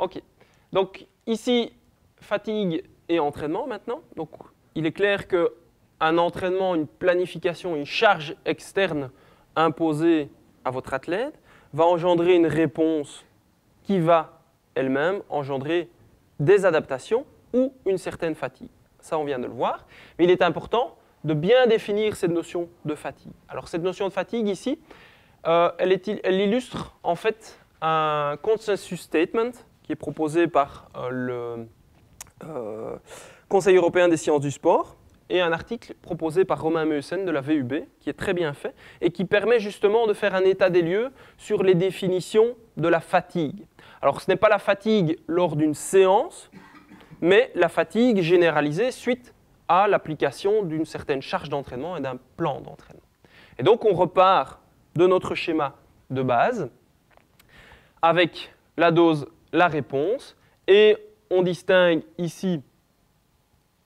Ok. Donc ici, fatigue et entraînement maintenant. Donc il est clair qu'un entraînement, une planification, une charge externe imposée à votre athlète va engendrer une réponse qui va elle-même engendrer des adaptations ou une certaine fatigue. Ça, on vient de le voir. Mais il est important de bien définir cette notion de fatigue. Alors cette notion de fatigue ici, elle illustre en fait un consensus statement qui est proposé par le Conseil européen des sciences du sport et un article proposé par Romain Meussen de la VUB qui est très bien fait et qui permet justement de faire un état des lieux sur les définitions de la fatigue. Alors ce n'est pas la fatigue lors d'une séance, mais la fatigue généralisée suite à l'application d'une certaine charge d'entraînement et d'un plan d'entraînement. Et donc on repart de notre schéma de base avec la dose, la réponse, et on distingue ici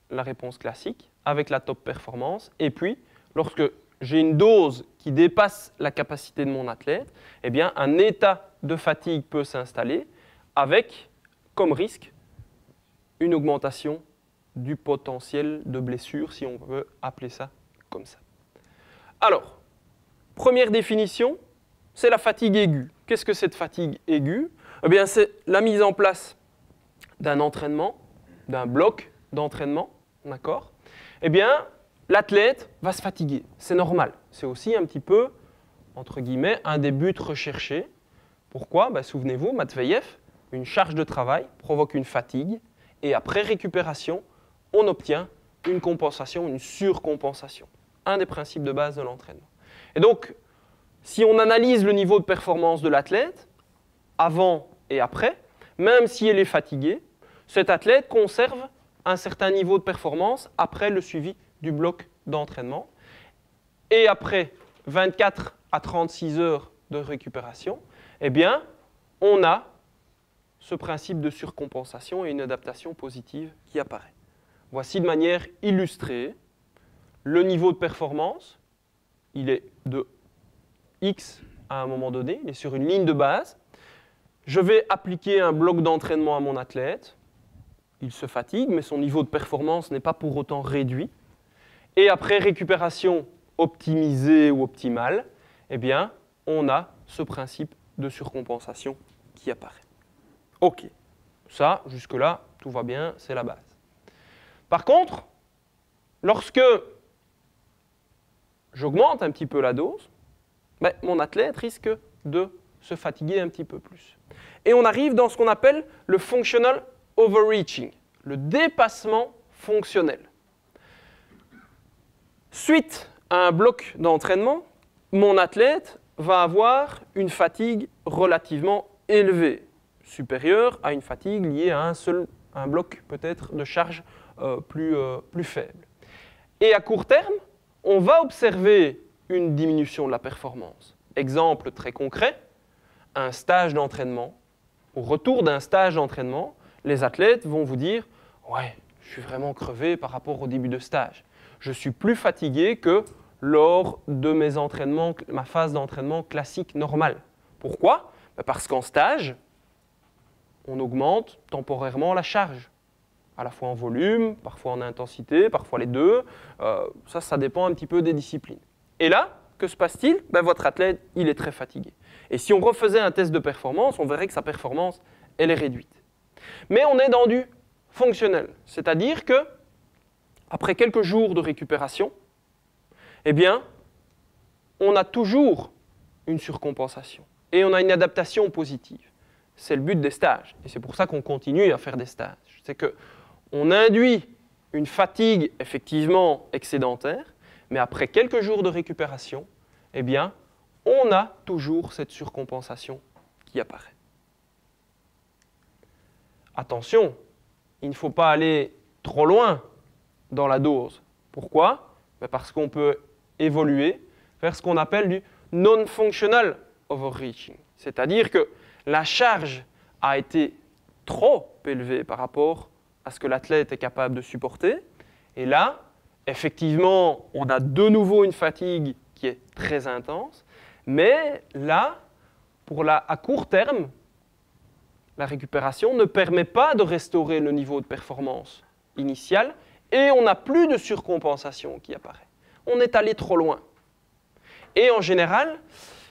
la réponse classique avec la top performance, et puis lorsque j'ai une dose qui dépasse la capacité de mon athlète, eh bien un état de fatigue peut s'installer avec comme risque une augmentation du potentiel de blessure, si on veut appeler ça comme ça. Alors, première définition, c'est la fatigue aiguë. Qu'est-ce que cette fatigue aiguë? Eh bien, c'est la mise en place d'un entraînement, d'un bloc d'entraînement, d'accord? Eh bien, l'athlète va se fatiguer. C'est normal. C'est aussi un petit peu, entre guillemets, un des buts recherchés. Pourquoi? Ben, souvenez-vous, Matveyev, une charge de travail provoque une fatigue et après récupération, on obtient une compensation, une surcompensation. Un des principes de base de l'entraînement. Et donc, si on analyse le niveau de performance de l'athlète, avant et après, même si elle est fatiguée, cet athlète conserve un certain niveau de performance après le suivi du bloc d'entraînement. Et après 24 à 36 heures de récupération, eh bien, on a ce principe de surcompensation et une adaptation positive qui apparaît. Voici de manière illustrée le niveau de performance. Il est de X à un moment donné, il est sur une ligne de base. Je vais appliquer un bloc d'entraînement à mon athlète. Il se fatigue, mais son niveau de performance n'est pas pour autant réduit. Et après récupération optimisée ou optimale, eh bien, on a ce principe de surcompensation qui apparaît. OK. Ça, jusque-là, tout va bien, c'est la base. Par contre, lorsque j'augmente un petit peu la dose, ben, mon athlète risque de se fatiguer un petit peu plus. Et on arrive dans ce qu'on appelle le functional overreaching, le dépassement fonctionnel. Suite à un bloc d'entraînement, mon athlète va avoir une fatigue relativement élevée, supérieure à une fatigue liée à un bloc peut-être de charge plus faible. Et à court terme, on va observer une diminution de la performance. Exemple très concret, un stage d'entraînement. Au retour d'un stage d'entraînement, les athlètes vont vous dire « Ouais, je suis vraiment crevé par rapport au début de stage. Je suis plus fatigué que lors de mes entraînements, ma phase d'entraînement classique normale. » Pourquoi? Parce qu'en stage, on augmente temporairement la charge, à la fois en volume, parfois en intensité, parfois les deux. Ça dépend un petit peu des disciplines. Et là, que se passe-t-il? Votre athlète, il est très fatigué. Et si on refaisait un test de performance, on verrait que sa performance, elle est réduite. Mais on est dans du fonctionnel, c'est-à-dire que après quelques jours de récupération, eh bien, on a toujours une surcompensation et on a une adaptation positive. C'est le but des stages et c'est pour ça qu'on continue à faire des stages. C'est qu'on induit une fatigue effectivement excédentaire, mais après quelques jours de récupération, eh bien, on a toujours cette surcompensation qui apparaît. Attention, il ne faut pas aller trop loin dans la dose. Pourquoi? Parce qu'on peut évoluer vers ce qu'on appelle du non-functional overreaching. C'est-à-dire que la charge a été trop élevée par rapport à ce que l'athlète est capable de supporter. Et là, effectivement, on a de nouveau une fatigue qui est très intense. Mais là, à court terme, la récupération ne permet pas de restaurer le niveau de performance initial et on n'a plus de surcompensation qui apparaît. On est allé trop loin. Et en général,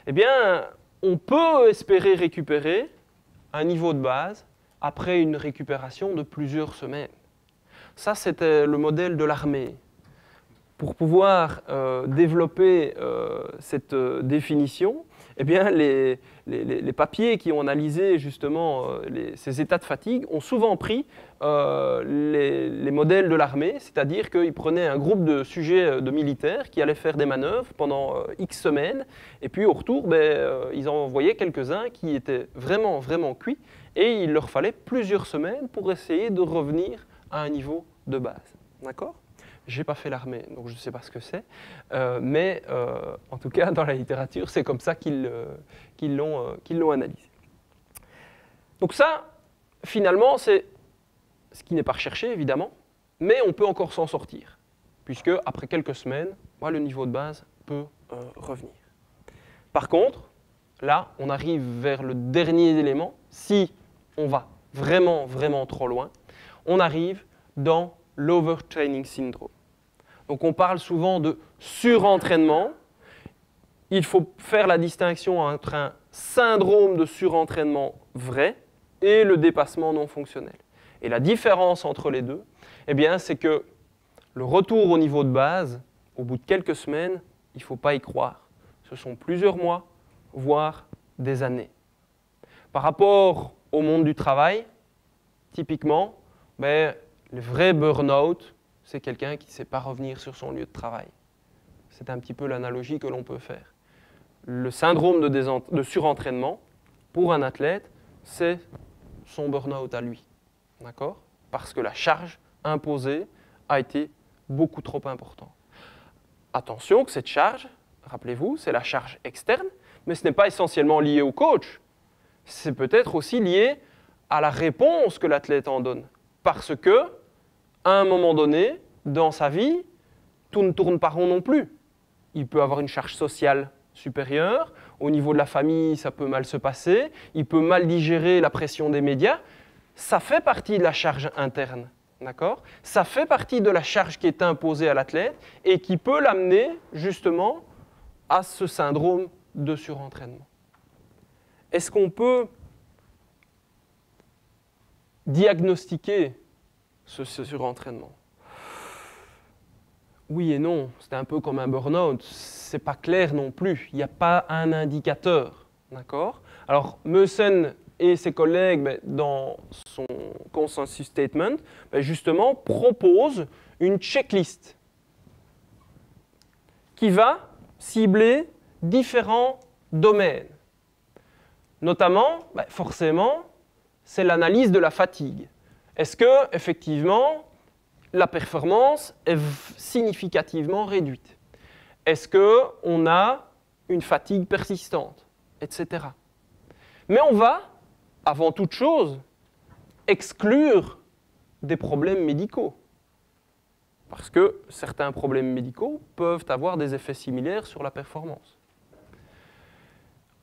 eh bien, on peut espérer récupérer un niveau de base après une récupération de plusieurs semaines. Ça, c'était le modèle de l'armée. Pour pouvoir développer cette définition, eh bien, les papiers qui ont analysé justement ces états de fatigue ont souvent pris les modèles de l'armée, c'est-à-dire qu'ils prenaient un groupe de sujets de militaires qui allaient faire des manœuvres pendant X semaines, et puis au retour, ils en envoyaient quelques-uns qui étaient vraiment, vraiment cuits, et il leur fallait plusieurs semaines pour essayer de revenir à un niveau de base. D'accord ? Je n'ai pas fait l'armée, donc je ne sais pas ce que c'est, mais en tout cas, dans la littérature, c'est comme ça qu'ils l'ont analysé. Donc ça, finalement, c'est ce qui n'est pas recherché, évidemment, mais on peut encore s'en sortir, puisque après quelques semaines, le niveau de base peut revenir. Par contre, là, on arrive vers le dernier élément. Si on va vraiment, vraiment trop loin, on arrive dans l'overtraining syndrome. Donc on parle souvent de surentraînement. Il faut faire la distinction entre un syndrome de surentraînement vrai et le dépassement non fonctionnel. Et la différence entre les deux, eh bien, c'est que le retour au niveau de base, au bout de quelques semaines, il ne faut pas y croire. Ce sont plusieurs mois, voire des années. Par rapport au monde du travail, typiquement, les vrais burn-out, c'est quelqu'un qui ne sait pas revenir sur son lieu de travail. C'est un petit peu l'analogie que l'on peut faire. Le syndrome de surentraînement, pour un athlète, c'est son burn-out à lui. D'accord ? Parce que la charge imposée a été beaucoup trop importante. Attention que cette charge, rappelez-vous, c'est la charge externe, mais ce n'est pas essentiellement lié au coach. C'est peut-être aussi lié à la réponse que l'athlète en donne. Parce que, à un moment donné, dans sa vie, tout ne tourne pas rond non plus. Il peut avoir une charge sociale supérieure, au niveau de la famille, ça peut mal se passer, il peut mal digérer la pression des médias. Ça fait partie de la charge interne, d'accord ? Ça fait partie de la charge qui est imposée à l'athlète et qui peut l'amener justement à ce syndrome de surentraînement. Est-ce qu'on peut diagnostiquer ce surentraînement ? Oui et non, c'est un peu comme un burn-out, c'est pas clair non plus, il n'y a pas un indicateur, d'accord ? Alors, Meussen et ses collègues, dans son consensus statement, justement, proposent une checklist qui va cibler différents domaines. Notamment, forcément, c'est l'analyse de la fatigue. Est-ce que, effectivement, la performance est significativement réduite? Est-ce qu'on a une fatigue persistante, etc. Mais on va, avant toute chose, exclure des problèmes médicaux. Parce que certains problèmes médicaux peuvent avoir des effets similaires sur la performance.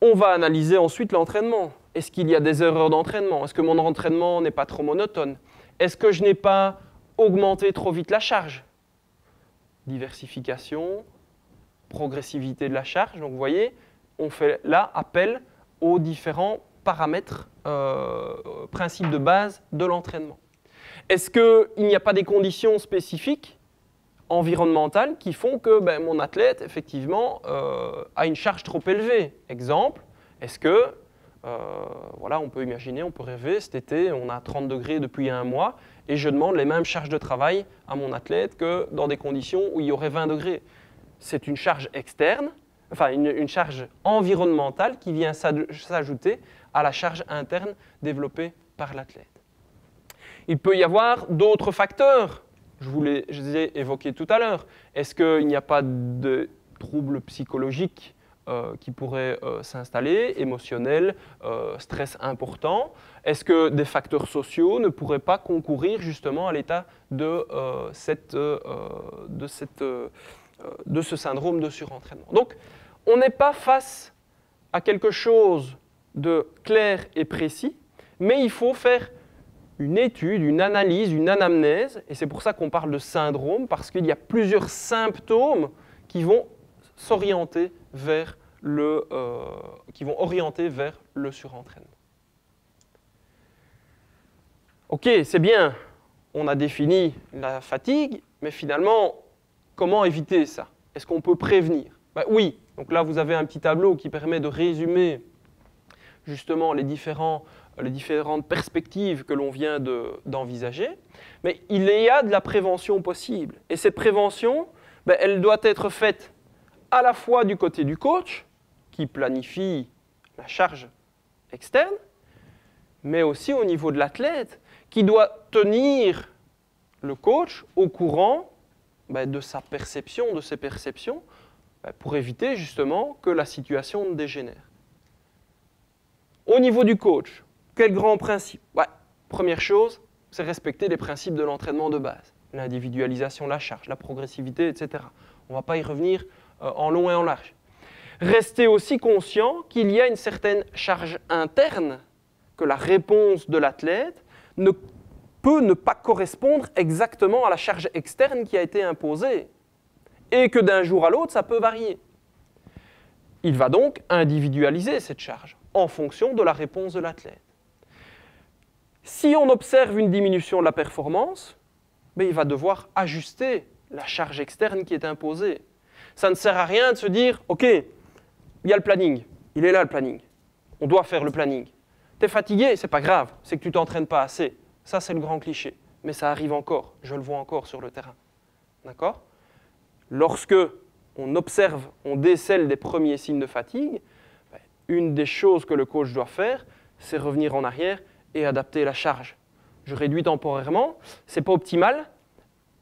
On va analyser ensuite l'entraînement. Est-ce qu'il y a des erreurs d'entraînement? Est-ce que mon entraînement n'est pas trop monotone? Est-ce que je n'ai pas augmenté trop vite la charge? Diversification, progressivité de la charge. Donc vous voyez, on fait là appel aux différents paramètres, principes de base de l'entraînement. Est-ce qu'il n'y a pas des conditions spécifiques environnementales qui font que mon athlète, effectivement, a une charge trop élevée? Exemple, est-ce que, voilà, on peut imaginer, on peut rêver, cet été, on a 30 degrés depuis un mois, et je demande les mêmes charges de travail à mon athlète que dans des conditions où il y aurait 20 degrés. C'est une charge externe, enfin une charge environnementale qui vient s'ajouter à la charge interne développée par l'athlète. Il peut y avoir d'autres facteurs. Je les ai évoqués tout à l'heure. Est-ce qu'il n'y a pas de troubles psychologiques qui pourraient s'installer, émotionnels, stress important? Est-ce que des facteurs sociaux ne pourraient pas concourir justement à l'état de ce syndrome de surentraînement? Donc, on n'est pas face à quelque chose de clair et précis, mais il faut faire une étude, une analyse, une anamnèse, et c'est pour ça qu'on parle de syndrome, parce qu'il y a plusieurs symptômes qui vont s'orienter vers orienter vers le surentraînement. Ok, c'est bien, on a défini la fatigue, mais finalement, comment éviter ça? Est-ce qu'on peut prévenir? Ben oui, donc là vous avez un petit tableau qui permet de résumer justement les différentes perspectives que l'on vient d'envisager, mais il y a de la prévention possible. Et cette prévention, ben, elle doit être faite à la fois du côté du coach, qui planifie la charge externe, mais aussi au niveau de l'athlète, qui doit tenir le coach au courant de sa perception, de ses perceptions, pour éviter justement que la situation ne dégénère. Au niveau du coach, quel grand principe? Première chose, c'est respecter les principes de l'entraînement de base. L'individualisation de la charge, la progressivité, etc. On ne va pas y revenir en long et en large. Restez aussi conscient qu'il y a une certaine charge interne, que la réponse de l'athlète ne peut ne pas correspondre exactement à la charge externe qui a été imposée, et que d'un jour à l'autre, ça peut varier. Il va donc individualiser cette charge en fonction de la réponse de l'athlète. Si on observe une diminution de la performance, il va devoir ajuster la charge externe qui est imposée. Ça ne sert à rien de se dire, ok, il y a le planning, il est là le planning, on doit faire le planning. Tu es fatigué, c'est pas grave, c'est que tu t'entraînes pas assez. Ça, c'est le grand cliché, mais ça arrive encore, je le vois encore sur le terrain. D'accord? Lorsque on observe, on décèle des premiers signes de fatigue, une des choses que le coach doit faire, c'est revenir en arrière et adapter la charge. Je réduis temporairement, ce n'est pas optimal,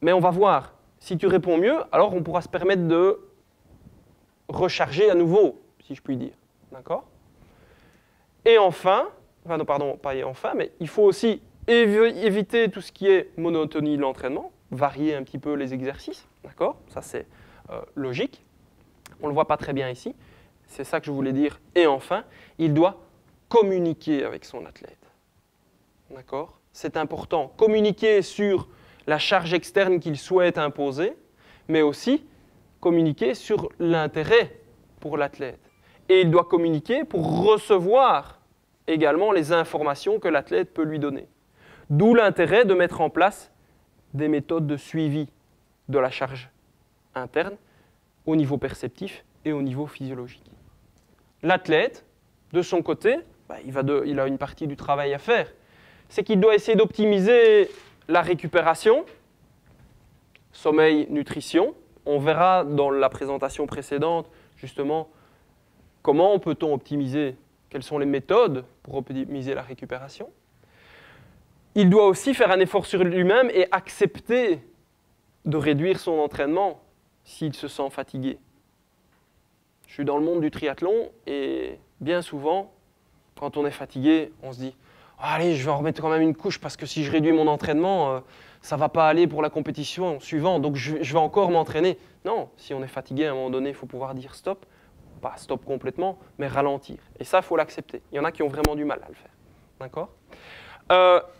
mais on va voir. Si tu réponds mieux, alors on pourra se permettre de recharger à nouveau, si je puis dire. D'accord? Et enfin, non, pardon, pas enfin, mais il faut aussi éviter tout ce qui est monotonie de l'entraînement, varier un petit peu les exercices. D'accord? Ça, c'est logique. On ne le voit pas très bien ici. C'est ça que je voulais dire. Et enfin, il doit communiquer avec son athlète. D'accord? C'est important. Communiquer sur la charge externe qu'il souhaite imposer, mais aussi communiquer sur l'intérêt pour l'athlète. Et il doit communiquer pour recevoir également les informations que l'athlète peut lui donner. D'où l'intérêt de mettre en place des méthodes de suivi de la charge interne au niveau perceptif et au niveau physiologique. L'athlète, de son côté, il a une partie du travail à faire. C'est qu'il doit essayer d'optimiser la récupération, sommeil, nutrition. On verra dans la présentation précédente, justement, comment peut-on optimiser, quelles sont les méthodes pour optimiser la récupération. Il doit aussi faire un effort sur lui-même et accepter de réduire son entraînement s'il se sent fatigué. Je suis dans le monde du triathlon et bien souvent, quand on est fatigué, on se dit « Allez, je vais en remettre quand même une couche parce que si je réduis mon entraînement, ça ne va pas aller pour la compétition suivante, donc je vais encore m'entraîner. » Non, si on est fatigué, à un moment donné, il faut pouvoir dire stop. Pas stop complètement, mais ralentir. Et ça, il faut l'accepter. Il y en a qui ont vraiment du mal à le faire. D'accord ?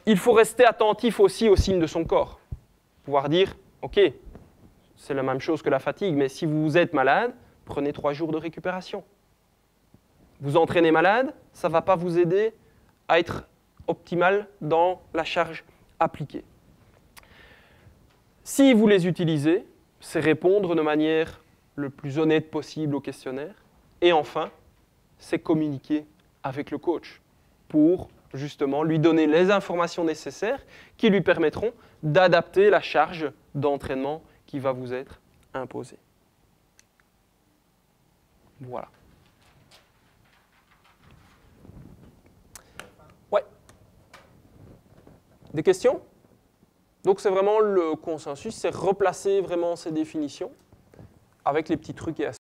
Il faut rester attentif aussi aux signes de son corps. Pouvoir dire, ok, c'est la même chose que la fatigue, mais si vous êtes malade, prenez 3 jours de récupération. Vous entraînez malade, ça ne va pas vous aider à être optimal dans la charge appliquée. Si vous les utilisez, c'est répondre de manière le plus honnête possible au questionnaire. Et enfin, c'est communiquer avec le coach pour justement lui donner les informations nécessaires qui lui permettront d'adapter la charge d'entraînement qui va vous être imposée. Voilà. Ouais. Des questions? Donc c'est vraiment le consensus, c'est replacer vraiment ces définitions avec les petits trucs et astuces.